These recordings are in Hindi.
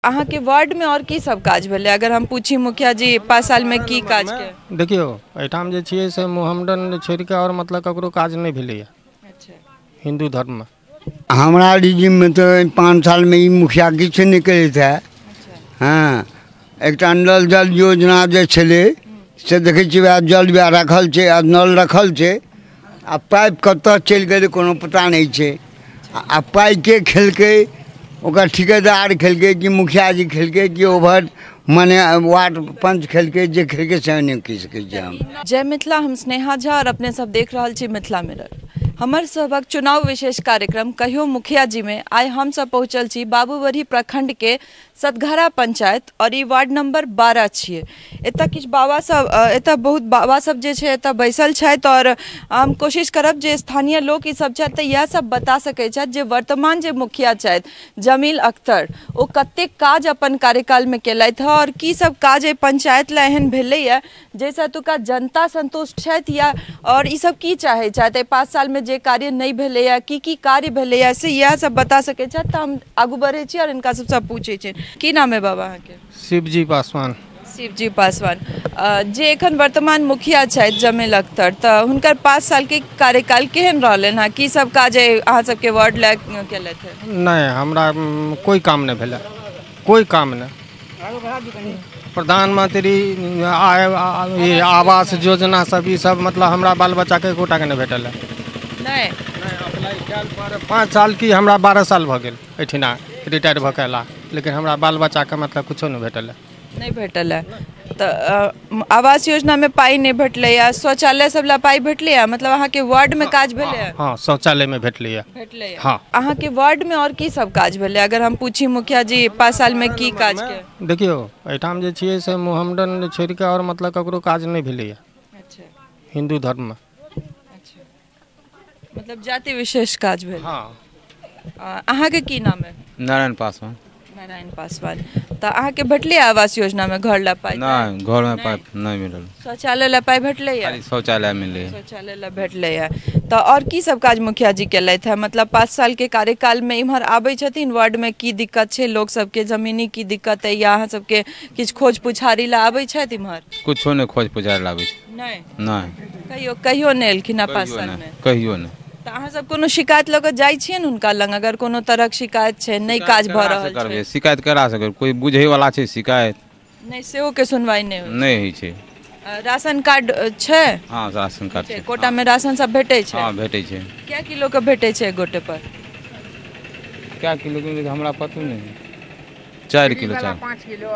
अहाँ के वार्ड में और की सब काज भेलै? अगर हम पूछी मुखिया जी 5 साल में की काज के? देखियो एठाम जे छियै से मुहम्मडन छोड़ के और मतलब ककरो काज नहीं भेलै। अच्छा, हिंदू धर्म में हमारा रिजिम में तो 5 साल में ही मुखिया किछु नहीं करे थे। हाँ, एक नल जल योजना जे छले से देखे छियै जल भी रखल छे, नल रखल छे, आ पाइप कतऽ चलि गेलै कोनो पता नहीं छे। आ पाइ के खेलकै, ओकर ठेकेदार खेलकै कि मुखिया जी खेलकै कि ओवर माने वार्ड पंच खेलकै, जे खेलकै से नहीं कह सकै छी हम। जय मिथिला, हम स्नेहा झा और अपने सब देख रहल छी मिथिला मिरर। हमर सभक चुनाव विशेष कार्यक्रम कहियो मुखिया जी में आइ हम सब पहुँचल छी बाबूबड़ी प्रखंड के सतघरा पंचायत और ई वार्ड नंबर 12 छिए। एतऽ किछु बाबा सब, एतऽ बहुत बाबा सब जे छै एतऽ बैसल छथि और हम कोशिश करब जे स्थानीय लोक ई सब छथि तऽ इएह सब बता सकै छथि जे वर्तमान जे मुखिया छथि जमील अख्तर ओ कतेक काज अपन कार्यकाल में केलथि हँ और की सब काज एहि पंचायत ला एहन भेलैया जाहिसँ एतुका जनता संतुष्ट छथि या और ई सब की चाहै छथि 5 साल में जे कार्य नहीं भेलैया, की कार्य भेलैया से इएह सब बता सकै छथि। तऽ हम आगू बढ़ै छी और इनका सबसँ पूछै छी की नाम है बाबा अहाँके? शिवजी पासवान। शिवजी पासवान जे एखन वर्तमान मुखिया छथि जमील अख्तर, तऽ हुनकर 5 साल के कार्यकाल केहन रहलनि हँ? की सब काज अहाँ सबके वार्ड ला केलथि है? नहीं, हमरा कोई काम नहीं भेला, कोई काम नहीं। प्रधानमंत्री आवास योजना सब ई सब मतलब हमरा बाल बच्चा के एकोटा के नहीं भेटल है। नहीं, अप्लाई कैल पर 5 साल की हमरा 12 साल भ गेल एठिना रिटायर भ केला, लेकिन हमरा बाल बच्चा के मतलब कुछो नहीं भेटल है। नहीं भेटल है। तऽ आवास योजना में पाई नहीं भेटलै या शौचालय सब ला पाई भेटलै या? मतलब अहाँ के वार्ड में काज भेलै है? हाँ, शौचालय में भेटलै या। हाँ। अहाँ के वार्ड में और की सब काज भेलै? अगर हम पूछी मुखिया जी 5 साल में की काज के? देखियो एठाम जे छियै से मुहम्मडन छोड़ के और मतलब ककरो काज नहीं भेलै या। अच्छा, हिंदू धर्म में। अच्छा, मतलब जाति विशेष काज भेल। हाँ। अहाँ के की नाम है? नारायण पासवान। नारायण पासवान। तऽ अहाँ के भेटलै आवास योजना में घर ला पाई? नहीं, घर में पाई नहीं मिलल। शौचालय ला पाई भेटलै या? शौचालय मिले। शौचालय ला भेटलै या। तऽ और की सब काज मुखिया जी केलथि है? मतलब 5 साल के कार्यकाल में इम्हर आबै छथिन वार्ड में की दिक्कत छै, लोग सबके जमीनी की दिक्कत है या अहाँ सबके किछु खोज पुछारी ला आबै छथि इम्हर? कुछो नहीं खोज पुछारी ला आबै छै। नहीं, कहियो नहीं एलखिन 5 साल में? कहियो नहीं। तऽ अहाँ सब कोनो शिकायत लऽ कऽ जाइ छियनि हुनका लग? अगर कोनो तरहक शिकायत छै, नहीं काज भऽ रहल छै? शिकायत करा सकै, कोई बुझै वाला छै शिकायत? नहीं, सेहो के सुनवाई नहीं होइ छै। राशन कार्ड छै? हाँ, राशन कार्ड छै। कोटा में राशन सब भेटै छै? हाँ, भेटै छै। क्या किलो के भेटै छै गोटे पर? क्या किलो के हमरा पता नहीं। 4 किलो, 5 किलो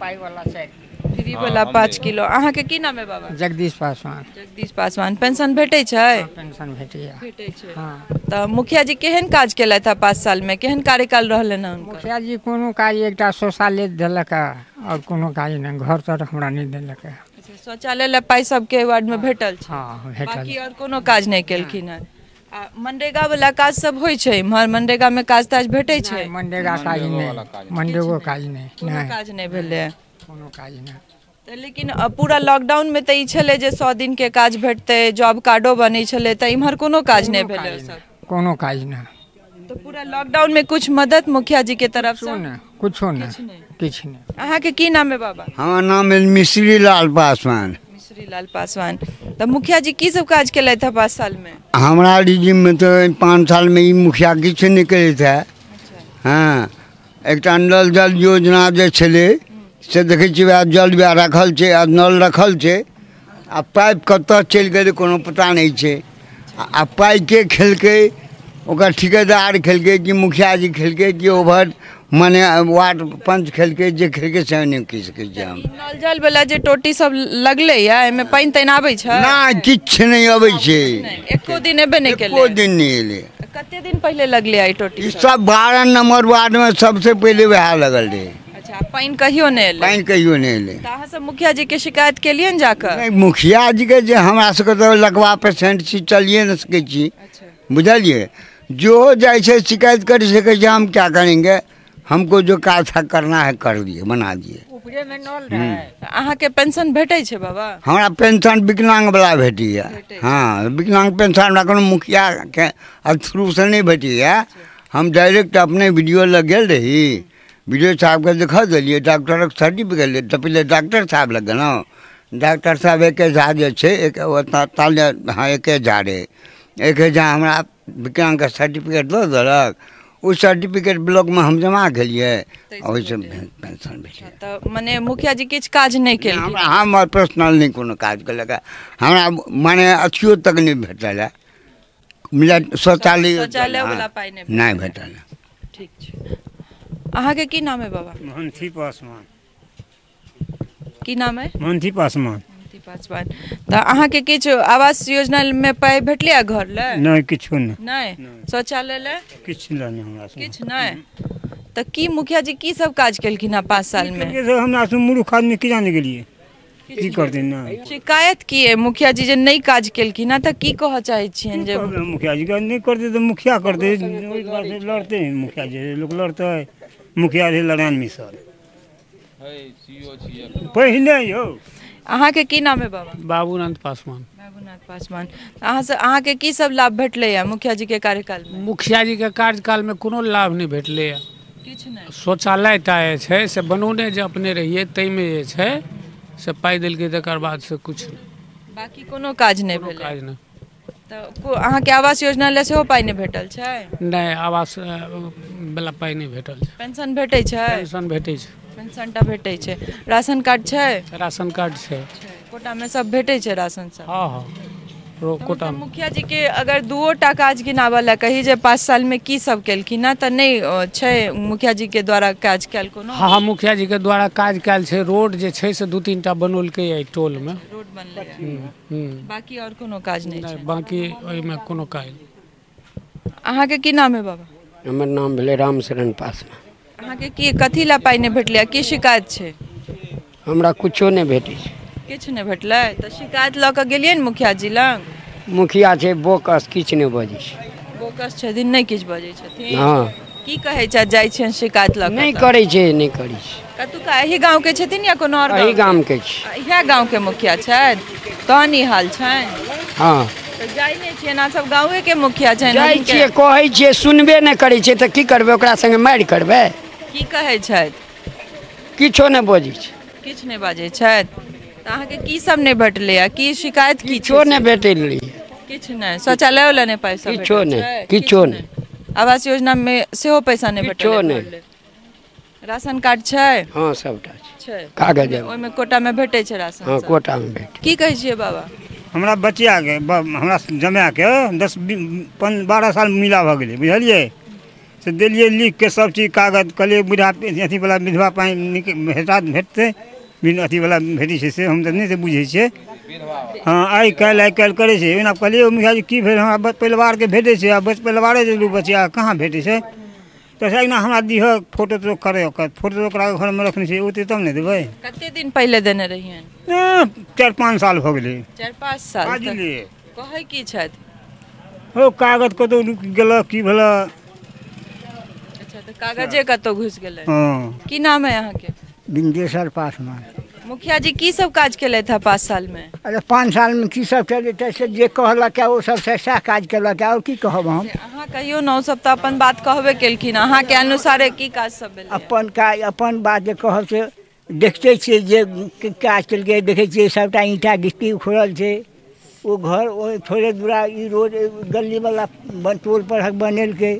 पाई वाला छै। फ्री वाला 5 किलो। अहाँ के की नाम है बाबा? जगदीश पासवान। जगदीश पासवान। पेंशन भेटै छै? पेंशन भेटै छै। हाँ। तऽ मुखिया जी केहन काज केलथि है 5 साल में? केहन कार्यकाल रहलनि हँ हुनकर? मुखिया जी कोनो काज एकटा शौचालय देलक और कोनो काज नहीं, घर तर हमरा नहीं देलक। शौचालय ला पाई सबके वार्ड में भेटल छै? हाँ, भेटल। बाकी और कोनो काज नहीं केलखिन है? मनरेगा वाला काज सब होइ छै इम्हर? मनरेगा में काज ताज भेटै छै? मनरेगा काज नहीं, मनरेगो काज नहीं, कोनो काज नहीं भेलै, कोनो काज नहीं। लेकिन पूरा लॉकडाउन में तऽ ई छलै जे 100 दिन के काज भेटतै, जॉब कार्डो बनै छलै, तऽ इम्हर कोनो काज नहीं भेलै? कोनो काज नहीं। तो पूरा लॉकडाउन में कुछ मदद मुखिया जी के तरफ से? कुछो नहीं, कुछ नहीं। अहाँ के की नाम है बाबा? हमारा नाम है मिश्री लाल पासवान। मिश्री लाल पासवान। तो मुखिया जी की सब काज केलथि है 5 साल में? हमारा रिजिम में तो 5 साल में ही मुखिया किछु नहीं करे थे। हाँ, एक नल जल योजना जे छले से देखे छियै जल भी रखल छे, नल रखल छे, आ पाइप कतऽ चलि गेलै कोनो पता नहीं छे। आ पाइ के खेलकै, ओकर ठेकेदार खेलकै कि मुखिया जी खेलकै कि ओवर माने वार्ड पंच खेलकै, जे खेलकै से नहीं कह सकै छी हम। नल जल वाला जे टोटी सब लगलै या, एमे पानी तैन आबै छै? ना, किछु नहीं आबै छै। एको दिन एबे नहीं केले? एको दिन नहीं एले। कते दिन पहले लगले आई टोटी? ई सब 12 नंबर वार्ड में सबसे पहले वह लगल रहे। अच्छा, पानी कहियो नहीं एले? पानी कहियो नहीं एले। तऽ अहाँ सब मुखिया जी के शिकायत केलियन जाकर? नहीं, मुखिया जी के जे हमरा सबके तो लकवा पेशेंट छी, चलिए न सकै छी। बुझलिए, जो जाए छे शिकायत कर सके छी, हम क्या करेंगे? हमको जो काज था करना है कर दिए, बना दिए। ऊपरे में नल रहे। अहाँ के पेंशन भेटै छै बाबा? हमरा पेंशन विकलांग वाला भेटी है। हाँ, विकलांग पेंशन हमरा कोनो मुखिया के थ्रू से नहीं भेटी है। हम डायरेक्ट अपने वीडियो लग गेल रही, बीडीओ साहब के दिखा दिलिए, डॉक्टर के सर्टिफिकेट ले तो पहले डॉक्टर साहब लग ना, डॉक्टर साहब एक झाड़े छे, एक ताले हाँ एक झाड़े, एक जहाँ हमारा विकलांग का सर्टिफिकेट दो दलक, उस सर्टिफिकेट ब्लॉक में हम जमा करिए और वैसे पेंशन भेजिए। तो मने मुखिया जी किछ काज नहीं केल हम पर्सनल नहीं कोनो काज कलक, हमरा माने अथियो तक नहीं भेटल है, मिला शौचालय वाला पाई नहीं भेटल। ठीक छै। अहाँ के की नाम है बाबा? मोहंती पासवान। की नाम है? मोहंती पासवान। मोहंती पासवान। तो अहाँ के किछ आवास योजना में पाई भेटले घर ले? नहीं किछु नहीं। नहीं शौचालय ले? किछ नहीं हमरा से। किछ नहीं। तो की मुखिया जी की सब काज केलखिन है 5 साल में? ये हमरा से मूर्ख आदमी की जाने के लिए की करते ना। शिकायत की है मुखिया जी जे नहीं काज केलखिन है, तो की कह चाहे छियन जे मुखिया जी का नहीं करते तो मुखिया करते, ओई बात से लड़ते हैं मुखिया जी, लोग लड़ते है मुखिया जी लड़ान में सर पहले यो। अहाँ के की नाम है बाबा? बाबूनाथ पासवान। बाबूनाथ पासवान। अहाँ से अहाँ के की सब लाभ भेटले है मुखिया जी के कार्यकाल में? मुखिया जी के कार्यकाल में कोनो लाभ नहीं भेटले है। किछ नहीं। शौचालय टा छै से बनौने जे अपने रहिए तई में जे छै से पाई देलकै, तकर बाद से कुछ नहीं, बाकी कोनो काज नहीं भेलै। काज नहीं। तो अहाँ के आवास योजना ले सेहो पाई नहीं भेटल छै? नहीं आवास वाला पाई नहीं भेटल छै। पेंशन भेटै छै? पेंशन भेटै छै। पेंशन टा भेटै छै। राशन कार्ड छै? राशन कार्ड छै। कोटा में सब भेटै छै राशन सब? हाँ हाँ कोटा में। मुखिया जी के अगर दूओटा काज गिनावल है कही जे 5 साल में की सब केलखिन ना, तो नहीं छै मुखिया जी के द्वारा काज कैल कोनो? हाँ हाँ मुखिया जी के द्वारा काज कैल छै। रोड जे छै से 2-3 टा बनौलकै है टोल में। रोड बनलै है। बाकी और कोनो काज नहीं छै? बाकी ओहि में कोनो काज। अहाँ के की नाम है बाबा? हमर नाम भेलै रामशरण पासवान। अहाँ के की कथी ला पाई नहीं भेटलै, की शिकायत छै? हमरा कुछो नहीं भेटै छै। किछ नहीं भेटलै तो शिकायत ल के गेलियै न मुखिया जी लग? मुखिया छै बोकस, किछ नहीं बजै छै। बोकस छथिन, नहीं किछ बजै छथिन? हाँ। की कहै छै जाइ छियन शिकायत ल के? नहीं करै छै, नहीं करै छै। कतुका एही गांव के छथिन या कोनो और? एही गाम के छै। इएह गांव के मुखिया छथि? तहन ई हाल छनि? हाँ। तो जाय नहीं छियन, अहाँ सब गाँवे के मुखिया छनि? जाइ छियै, कहै छियै, सुनबे नहीं करै छै, तो की करबै, ओकरा संगे मारि करबै? की कहै छथि? किछो नहीं बजै छै। किछ नहीं बाजै छथि? तो अहाँ के की सब नहीं भेटलै है, की शिकायत की? किछो नहीं भेटलै। किछ नहीं। शौचालय वाला नहीं पैसा? किछो नहीं, किछो नहीं। आवास योजना में सेहो पैसा नहीं भेटल? किछो नहीं। राशन कार्ड छै? हाँ सबटा छै। कागज ओहि में कोटा में भेटै छै राशन? हाँ कोटा में भेट। की कहै छियै बाबा? हमरा बचिया के हमरा जमा के 10-12 साल मिला भ गेलै, बुझलिए से देलिए लिख के सब चीज कागज कले बुढ़ा अथी वाला विधवा पानी भेटते अथी वाला भेटै छै से हम तऽ नहीं से बुझै छियै। हाँ आइ काल्हि करै छै। ओना कहलिए मुखिया जी की भेल, हमरा बच परिवार के भेटै छै, आ बच परिवारे जे लोग बचिया कहाँ भेटै छै, तो ना हमरा दिह फोटो तो करे, फोटो ओकरा घर में रखने छै, ओते तब नहीं देबै। कते दिन पहले देने रहियन? 4-5 साल हो गेलै। 4-5 साल आज लिए कहै की छथि? हो कागज कतौ रुक गेल की भेल। अच्छा तो कागजे कतौ घुस गेलै? हाँ। की नाम है अहाँ के? बिंदेश्वर पासवान। मुखिया जी की सब काज केले था 5 साल में? अरे 5 साल में की सब चलते से जे कहलक वो सब से सह काज केलक, और की कहब हम? अहाँ कहियो न, सब तो अपन बात कहबे केलखिन, अहाँ के अनुसार की काज सब भेलै? अपन बात जे कहब से देखते छियै जे काज केलकै, देखै छियै सबटा ईंटा गिट्टी उखड़ल छै, वो घर वो थोड़े दूरा ई रोड गली वाला टोल पर बनेलकै,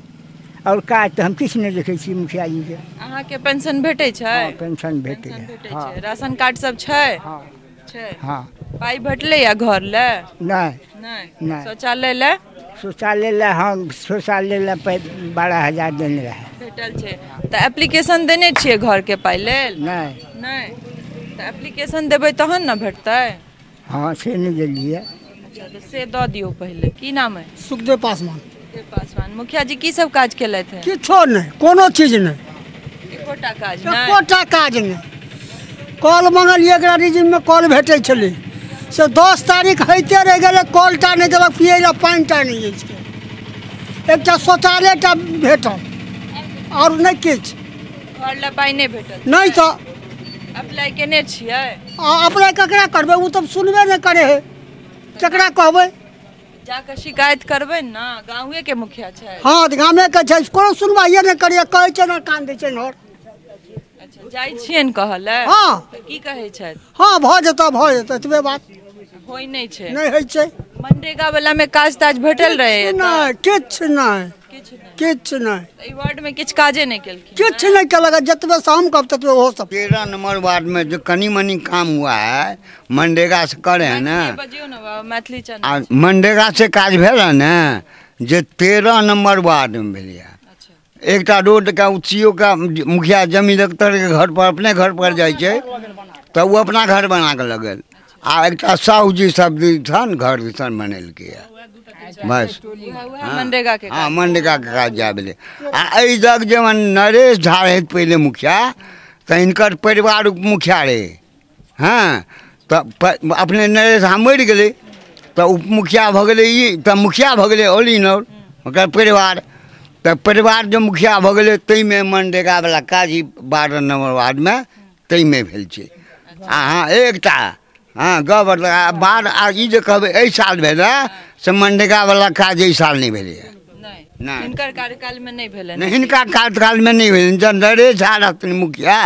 और काज तो हम किछु नहीं देखै छी मुखिया जी के। अहाँ के पेंशन भेटै छै? हाँ, पेंशन भेटै छै। राशन कार्ड सब छै? हाँ छै। हाँ। पाई भेटलै या घर ले? नहीं नहीं। शौचालय ले? शौचालय ले हम शौचालय ले 12,000 देने रहे। भेटल छै। तो एप्लीकेशन देने छियै घर के पाई लेल? नहीं। तो एप्लीकेशन देबै तहन न भेटतै? हाँ से नहीं देलिए। अच्छा तो से दऽ दियौ पहले। की नाम है? सुखदेव पासवान। पासवान। मुखिया जी की सब काज केले थे? किछो नहीं, कोनो चीज नहीं, एकोटा काज नहीं। एकोटा काज नहीं। कॉल मंगलिए एकरा रिजिम में कॉल भेटै छलै से 10 तारीख होते रह गए, कॉल टा नहीं देलक, पिए ला पानी टा नहीं है। एक शौचालय टा भेटल और नहीं किछ। घर ला पाई नहीं भेटल? नहीं तो अप्लाई केने छियै? अप्लाई ककरा करबै, वो तो सुनबे नहीं करे है, ककरा कहबै? जाकर शिकायत करबै ना, गाँवे के मुखिया छै। हाँ गाँवे के छै, कोनो सुनवाइए नहीं करिए, कहै छै ना कान दै छै नर। अच्छा जाइ छियन कहल हाँ की कहै छथि हाँ भऽ जेतै एतबे बात होई नहीं छै नहीं होइ छै मनरेगा वाला में काज ताज भेटल रहे नहीं किछ नहीं ई वार्ड में किछ काजे नहीं केलखिन किछ नहीं केलक जतबे शाम कब ततबे हो सब 13 नंबर वार्ड में जो कनी मनी काम हुआ है मनरेगा से करे है ना बजियो ना बाबा मैथिली चैनल आ मनरेगा से काज भेल है ना जे 13 नंबर वार्ड में भेलिए एक रोड का उचियो का मुखिया जमींदार के घर पर अपने घर पर जाए छे तो वो अपना घर बना के लगल आ एक साहू जी सब दिसन घर दिसन बनेलकै बस मनरेगा के हाँ मनरेगा के काज जा भेलै आ एहि जग जे नरेश झा रहे पहले मुखिया तो इनकर परिवार उप मुखिया रहे हाँ तो अपने नरेश झा मरि गेलै तो उप मुखिया भऽ गेलै ई तो मुखिया भऽ गेलै ऑलिनर ओकर परिवार तो परिवार जो मुखिया भऽ गेलै ताहिमे मनरेगा वाला काज ही 12 नंबर वार्ड में ताहिमे भेल छै हाँ एकटा हाँ गबर बाढ़ आ ई जे कहबै एहि साल भेलै से मनरेगा वाला काज एहि साल नहीं भेलै नहीं इनकर कार्यकाल में नहीं भेलै नहीं हिनका कार्यकाल में नहीं भेलै जब नरेश झा रहथिन मुखिया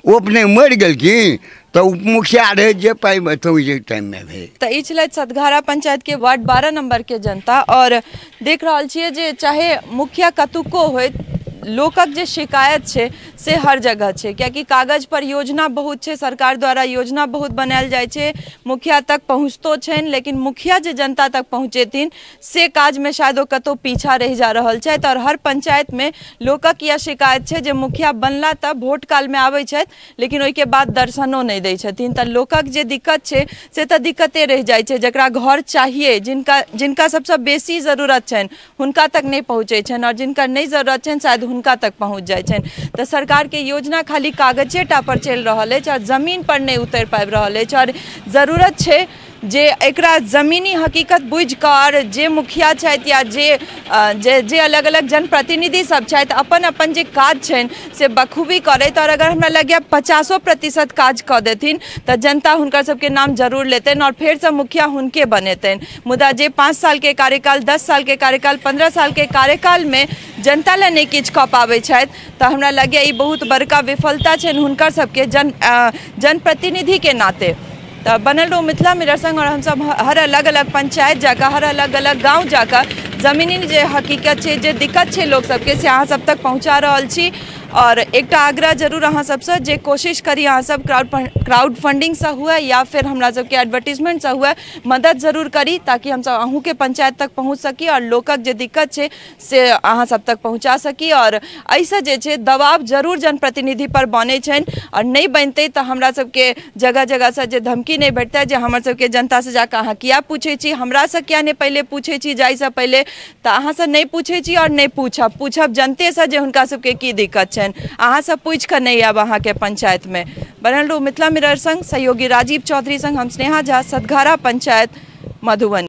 ओ अपने मरि गेलखिन तो उप मुखिया रहे जे पाई ओहि टाइम में भेल तो ई छलथि सतघारा पंचायत के वार्ड 12 नंबर के जनता और देख रहल छियै जे चाहे मुखिया कतुको होइत लोकक जे शिकायत छै से हर जगह छै कियाकि कागज पर योजना बहुत छै सरकार द्वारा योजना बहुत बनायल जाइ छै मुखिया तक पहुँचतो छनि लेकिन मुखिया जे जनता तक पहुँचेथिन से काज में शायद ओ कतौ पीछा रहि जा रहल छथि और हर पंचायत में लोकक यह शिकायत छै जे मुखिया बनला तब वोट काल में आबै छथि लेकिन ओहिके बाद दर्शनो नहीं दै छथिन तऽ लोकक जे दिक्कत छै से तऽ दिक्कते रहि जाइ छै जकरा घर चाहिए जिनका सबसे बेसी जरूरत छनि हुनका तक नहीं पहुँचे छनि और जिनका नहीं जरूरत छनि शायद हुनका तक पहुँच जाइ छनि तऽ सरकार के योजना खाली कागजे टा पर चल रहा है और जमीन पर नहीं उतर पाबि रहा है और जरूरत है जे एकरा जमीनी हकीकत बुझ कर जे मुखिया छथि या जे अलग अलग जनप्रतिनिधि सब छथि अपन अपन जे काज छनि से बखूबी करैत और अगर हमरा लगे 50% काज कऽ देथिन तऽ जनता हुनकर सबके नाम जरूर लेतनि और फेर से मुखिया हुनके बनेतनि मुदा जे 5 साल के कार्यकाल 10 साल के कार्यकाल 15 साल के कार्यकाल में जनता ला नहीं किछु कऽ पाबै छथि तऽ हमरा लगे ई बहुत बड़का विफलता छनि हुनकर सबके जनप्रतिनिधि के नाते तो बनल रहो मिथिला मिरर संग और हम सब हर अलग अलग पंचायत जाकर हर अलग अलग गांव जाकर जमीनी जे हकीकत है जे दिक्कत है लोग सबके से अहाँ सब तक पहुँचा रहल छी और एक आग्रह जरूर अहाँ सबसे जे कोशिश करी अहाँ सब क्राउड फंडिंग से हुए या फिर हमरा सबके एडवर्टीजमेंट से हुए मदद जरूर करी ताकि हम सब अहूँ के पंचायत तक पहुँच सकी और लोकक जे दिक्कत है से अहाँ सब तक पहुँचा सकी और ऐसे जे छै दबाव जरूर जनप्रतिनिधि पर बने छन और नहीं बनते तो हमरा सबके जगह जगह से जे धमकी नहीं भेटते जे हमर सबके जनता से जाकर अहाँ किया पूछे छी हमरा से किया नहीं पहले पूछे छी जाय से पहले तो अहाँ से नहीं पूछे छी और नहीं पूछब जनते से जे हुनका सबके की दिक्कत अहाँ सब पूछ कर नहीं आब अहाँ के पंचायत में बनल रहू मिथिला मिरर संग सहयोगी राजीव चौधरी संग हम स्नेहा झा सतघारा पंचायत मधुबनी।